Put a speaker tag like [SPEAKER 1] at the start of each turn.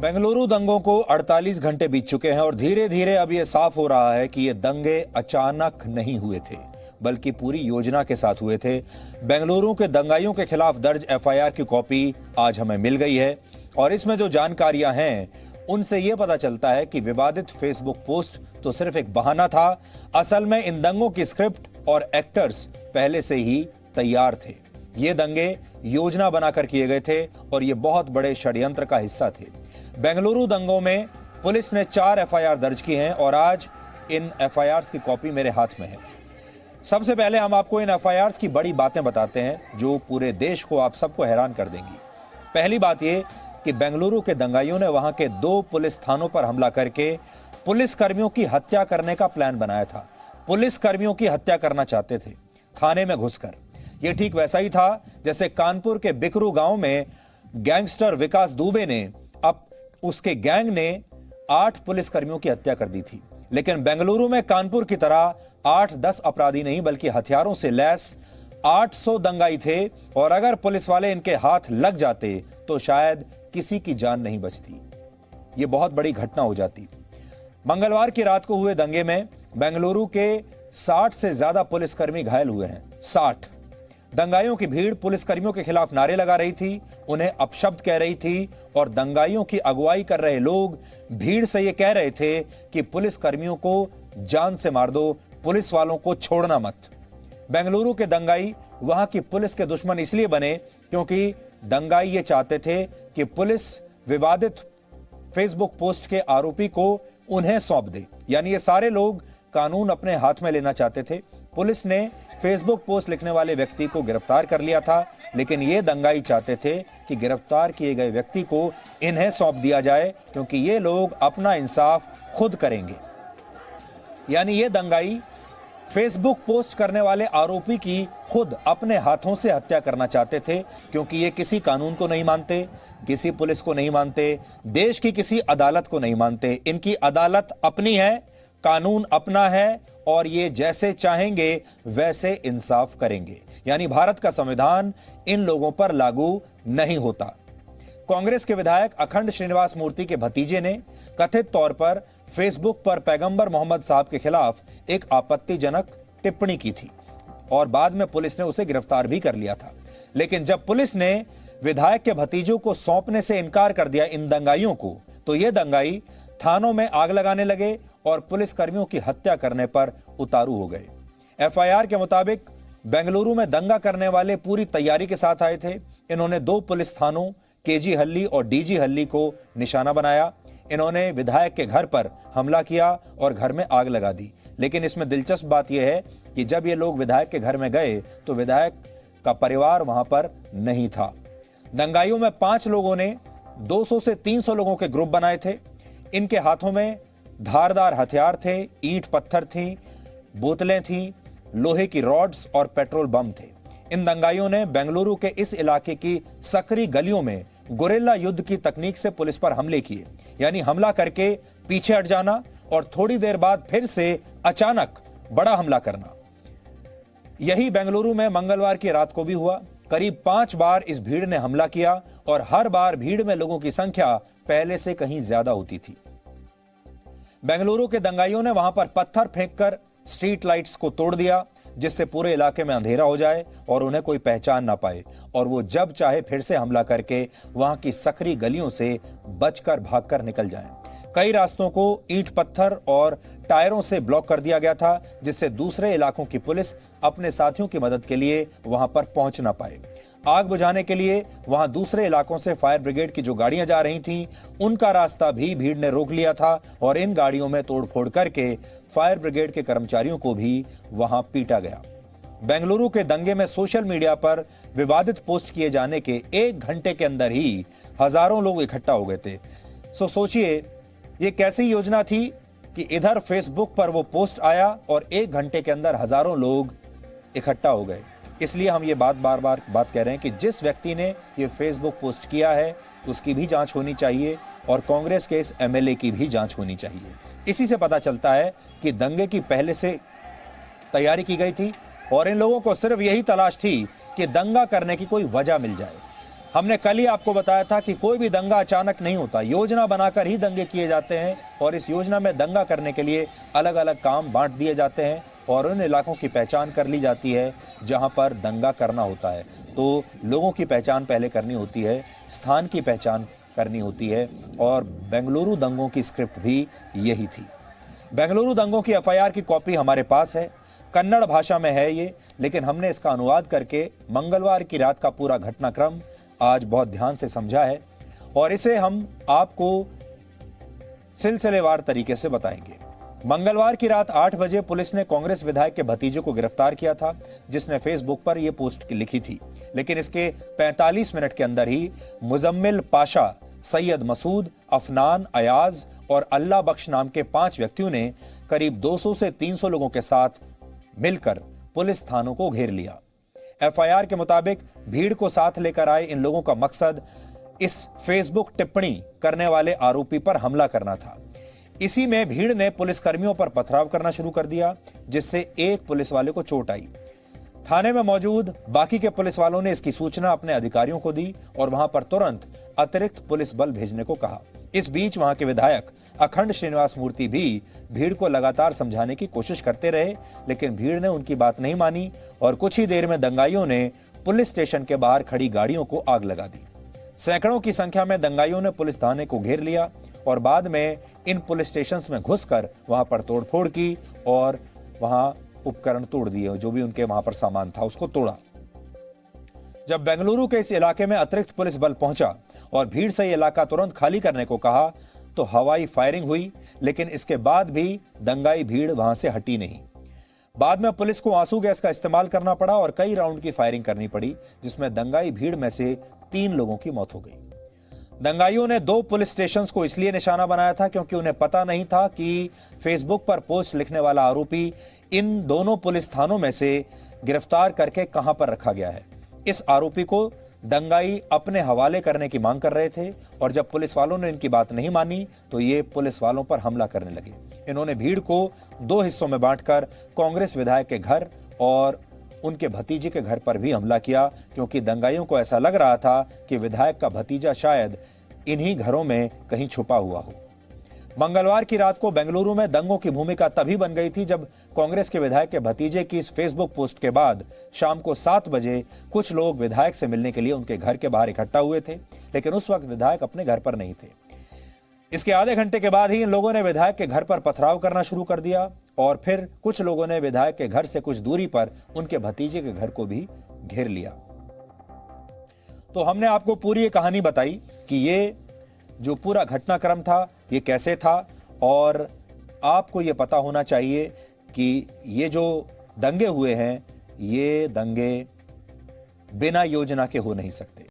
[SPEAKER 1] बेंगलुरु दंगों को 48 घंटे बीत चुके हैं और धीरे धीरे अब यह साफ हो रहा है कि ये दंगे अचानक नहीं हुए थे, बल्कि पूरी योजना के साथ हुए थे। बेंगलुरु के दंगाइयों के खिलाफ दर्ज एफआईआर की कॉपी आज हमें मिल गई है और इसमें जो जानकारियां हैं उनसे यह पता चलता है कि विवादित फेसबुक पोस्ट तो सिर्फ एक बहाना था। असल में इन दंगों की स्क्रिप्ट और एक्टर्स पहले से ही तैयार थे। ये दंगे योजना बनाकर किए गए थे और ये बहुत बड़े षड्यंत्र का हिस्सा थे। बेंगलुरु दंगों में पुलिस ने 4 एफआईआर दर्ज की हैं और आज इन एफआईआर की कॉपी मेरे हाथ में है। सबसे पहले हम आपको इन एफआईआर की बड़ी बातें बताते हैं जो पूरे देश को, आप सबको हैरान कर देंगी। पहली बात यह कि बेंगलुरु के दंगाइयों ने वहां के 2 पुलिस थानों पर हमला करके पुलिस कर्मियों की हत्या करने का प्लान बनाया था। पुलिस कर्मियों की हत्या करना चाहते थे थाने में घुसकर। यह ठीक वैसा ही था जैसे कानपुर के बिकरू गांव में गैंगस्टर विकास दुबे ने, अब उसके गैंग ने 8 पुलिस कर्मियों की हत्या कर दी थी। लेकिन बेंगलुरु में कानपुर की तरह 8-10 अपराधी नहीं बल्कि हथियारों से लैस 800 दंगाई थे और अगर पुलिस वाले इनके हाथ लग जाते तो शायद किसी की जान नहीं बचती। यह बहुत बड़ी घटना हो जाती। मंगलवार की रात को हुए दंगे में बेंगलुरु के 60 से ज्यादा पुलिसकर्मी घायल हुए हैं। 60 दंगाइयों की भीड़ पुलिसकर्मियों के खिलाफ नारे लगा रही थी, उन्हें अपशब्द कह रही थी और दंगाइयों की अगुवाई कर रहे लोग भीड़ से यह कह रहे थे कि पुलिसकर्मियों को जान से मार दो, पुलिस वालों को छोड़ना मत। बेंगलुरु के दंगाई वहां की पुलिस के दुश्मन इसलिए बने क्योंकि दंगाई ये चाहते थे कि पुलिस विवादित फेसबुक पोस्ट के आरोपी को उन्हें सौंप दे। यानी ये सारे लोग कानून अपने हाथ में लेना चाहते थे। पुलिस ने फेसबुक पोस्ट लिखने वाले व्यक्ति को गिरफ्तार कर लिया था, लेकिन ये दंगाई चाहते थे कि गिरफ्तार किए गए व्यक्ति को इन्हें सौंप दिया जाए क्योंकि ये लोग अपना इंसाफ खुद करेंगे। यानी ये दंगाई फेसबुक पोस्ट करने वाले आरोपी की खुद अपने हाथों से हत्या करना चाहते थे क्योंकि ये किसी कानून को नहीं मानते, किसी पुलिस को नहीं मानते, देश की किसी अदालत को नहीं मानते। इनकी अदालत अपनी है, कानून अपना है और ये जैसे चाहेंगे वैसे इंसाफ करेंगे। यानी भारत का संविधान इन लोगों पर लागू नहीं होता। कांग्रेस के विधायक अखंड श्रीनिवास मूर्ति के भतीजे ने कथित तौर पर फेसबुक पर पैगंबर मोहम्मद साहब के खिलाफ एक आपत्तिजनक टिप्पणी की थी और बाद में पुलिस ने उसे गिरफ्तार भी कर लिया था। लेकिन जब पुलिस ने विधायक के भतीजों को सौंपने से इनकार कर दिया इन दंगाइयों को, तो ये दंगाई थानों में आग लगाने लगे और पुलिस कर्मियों की हत्या करने पर उतारू हो गए। एफआईआर के मुताबिक बेंगलुरु में दंगा करने वाले पूरी तैयारी के साथ आए थे। इन्होंने 2 पुलिस थानों केजी हल्ली और डीजी हल्ली को निशाना बनाया। इन्होंने विधायक के घर पर हमला किया और घर में आग लगा दी। लेकिन इसमें दिलचस्प बात यह है कि जब ये लोग विधायक के घर में गए तो विधायक का परिवार वहां पर नहीं था। दंगाइयों में 5 लोगों ने 200 से 300 लोगों के ग्रुप बनाए थे। इनके हाथों में धारदार हथियार थे, ईंट पत्थर थी, बोतलें थीं, लोहे की रॉड्स और पेट्रोल बम थे। इन दंगाइयों ने बेंगलुरु के इस इलाके की सकरी गलियों में गुरिल्ला युद्ध की तकनीक से पुलिस पर हमले किए। यानी हमला करके पीछे हट जाना और थोड़ी देर बाद फिर से अचानक बड़ा हमला करना। यही बेंगलुरु में मंगलवार की रात को भी हुआ। करीब 5 बार इस भीड़ ने हमला किया और हर बार भीड़ में लोगों की संख्या पहले से कहीं ज्यादा होती थी। बेंगलुरु के दंगाइयों ने वहां पर पत्थर फेंककर स्ट्रीट लाइट्स को तोड़ दिया जिससे पूरे इलाके में अंधेरा हो जाए और उन्हें कोई पहचान ना पाए और वो जब चाहे फिर से हमला करके वहां की सकरी गलियों से बचकर भागकर निकल जाएं। कई रास्तों को ईंट पत्थर और टायरों से ब्लॉक कर दिया गया था जिससे दूसरे इलाकों की पुलिस अपने साथियों की मदद के लिए वहां पर पहुंच ना पाए। आग बुझाने के लिए वहां दूसरे इलाकों से फायर ब्रिगेड की जो गाड़ियां जा रही थीं उनका रास्ता भी भीड़ ने रोक लिया था और इन गाड़ियों में तोड़फोड़ करके फायर ब्रिगेड के कर्मचारियों को भी वहां पीटा गया। बेंगलुरु के दंगे में सोशल मीडिया पर विवादित पोस्ट किए जाने के 1 घंटे के अंदर ही हजारों लोग इकट्ठा हो गए थे। सोचिए ये कैसी योजना थी कि इधर फेसबुक पर वो पोस्ट आया और 1 घंटे के अंदर हजारों लोग इकट्ठा हो गए। इसलिए हम ये बार बार कह रहे हैं कि जिस व्यक्ति ने ये फेसबुक पोस्ट किया है उसकी भी जांच होनी चाहिए और कांग्रेस के इस एमएलए की भी जांच होनी चाहिए। इसी से पता चलता है कि दंगे की पहले से तैयारी की गई थी और इन लोगों को सिर्फ यही तलाश थी कि दंगा करने की कोई वजह मिल जाए। हमने कल ही आपको बताया था कि कोई भी दंगा अचानक नहीं होता, योजना बनाकर ही दंगे किए जाते हैं और इस योजना में दंगा करने के लिए अलग अलग काम बांट दिए जाते हैं और उन इलाकों की पहचान कर ली जाती है जहां पर दंगा करना होता है। तो लोगों की पहचान पहले करनी होती है, स्थान की पहचान करनी होती है और बेंगलुरु दंगों की स्क्रिप्ट भी यही थी। बेंगलुरु दंगों की एफआईआर की कॉपी हमारे पास है, कन्नड़ भाषा में है ये, लेकिन हमने इसका अनुवाद करके मंगलवार की रात का पूरा घटनाक्रम आज बहुत ध्यान से समझा है और इसे हम आपको सिलसिलेवार तरीके से बताएंगे। मंगलवार की रात 8 बजे पुलिस ने कांग्रेस विधायक के भतीजे को गिरफ्तार किया था, जिसने फेसबुक पर यह पोस्ट लिखी थी। लेकिन इसके 45 मिनट के अंदर ही मुजम्मिल पाशा, सैयद मसूद, अफनान, अयाज और अल्लाह बख्श नाम के 5 व्यक्तियों ने करीब 200 से 300 लोगों के साथ मिलकर पुलिस थानों को घेर लिया। एफआईआर के मुताबिक भीड़ को साथ लेकर आए इन लोगों का मकसद इस फेसबुक टिप्पणी करने वाले आरोपी पर हमला करना था। इसी में भीड़ ने पुलिसकर्मियों पर पथराव करना शुरू कर दिया, जिससे एक पुलिस वाले को चोट आई। थाने में मौजूद बाकी के पुलिस वालों ने इसकी सूचना अपने अधिकारियों को दी और वहां पर तुरंत अतिरिक्त पुलिस बल भेजने को कहा। इस बीच वहां के विधायक अखंड श्रीनिवास मूर्ति भी भीड़ को लगातार समझाने की कोशिश करते रहे, लेकिन भीड़ ने उनकी बात नहीं मानी और कुछ ही देर में दंगाइयों ने पुलिस स्टेशन के बाहर खड़ी गाड़ियों को आग लगा दी। सैकड़ों की संख्या में दंगाइयों ने पुलिस थाने को घेर लिया और बाद में इन पुलिस स्टेशन में घुसकर वहां पर तोड़फोड़ की और वहां उपकरण तोड़ दिए, जो भी उनके वहां पर सामान था उसको तोड़ा। जब बेंगलुरु के इस इलाके में अतिरिक्त पुलिस बल पहुंचा और भीड़ से यह इलाका तुरंत खाली करने को कहा तो हवाई फायरिंग हुई, लेकिन इसके बाद भी दंगाई भीड़ वहां से हटी नहीं। बाद में पुलिस को आंसू गैस का इस्तेमाल करना पड़ा और कई राउंड की फायरिंग करनी पड़ी, जिसमें दंगाई भीड़ में से 3 लोगों की मौत हो गई। दंगाइयों ने 2 पुलिस स्टेशंस को इसलिए निशाना बनाया था क्योंकि उन्हें पता नहीं था कि फेसबुक पर पोस्ट लिखने वाला आरोपी इन दोनों पुलिस थानों में से गिरफ्तार करके कहां पर रखा गया है। इस आरोपी को दंगाई अपने हवाले करने की मांग कर रहे थे और जब पुलिस वालों ने इनकी बात नहीं मानी तो ये पुलिस वालों पर हमला करने लगे। इन्होंने भीड़ को 2 हिस्सों में बांटकर कांग्रेस विधायक के घर और उनके भतीजे के घर पर भी हमला किया, क्योंकि दंगाइयों को ऐसा लग रहा था कि विधायक का भतीजा शायद इन्हीं घरों में कहीं छुपा हुआ हो। मंगलवार की रात को बेंगलुरु में दंगों की भूमिका तभी बन गई थी जब कांग्रेस के विधायक के भतीजे की इस फेसबुक पोस्ट के बाद शाम को 7 बजे कुछ लोग विधायक से मिलने के लिए उनके घर के बाहर इकट्ठा हुए थे, लेकिन उस वक्त विधायक अपने घर पर नहीं थे। इसके आधे घंटे के बाद ही इन लोगों ने विधायक के घर पर पथराव करना शुरू कर दिया और फिर कुछ लोगों ने विधायक के घर से कुछ दूरी पर उनके भतीजे के घर को भी घेर लिया। तो हमने आपको पूरी ये कहानी बताई कि ये जो पूरा घटनाक्रम था ये कैसे था और आपको ये पता होना चाहिए कि ये जो दंगे हुए हैं ये दंगे बिना योजना के हो नहीं सकते।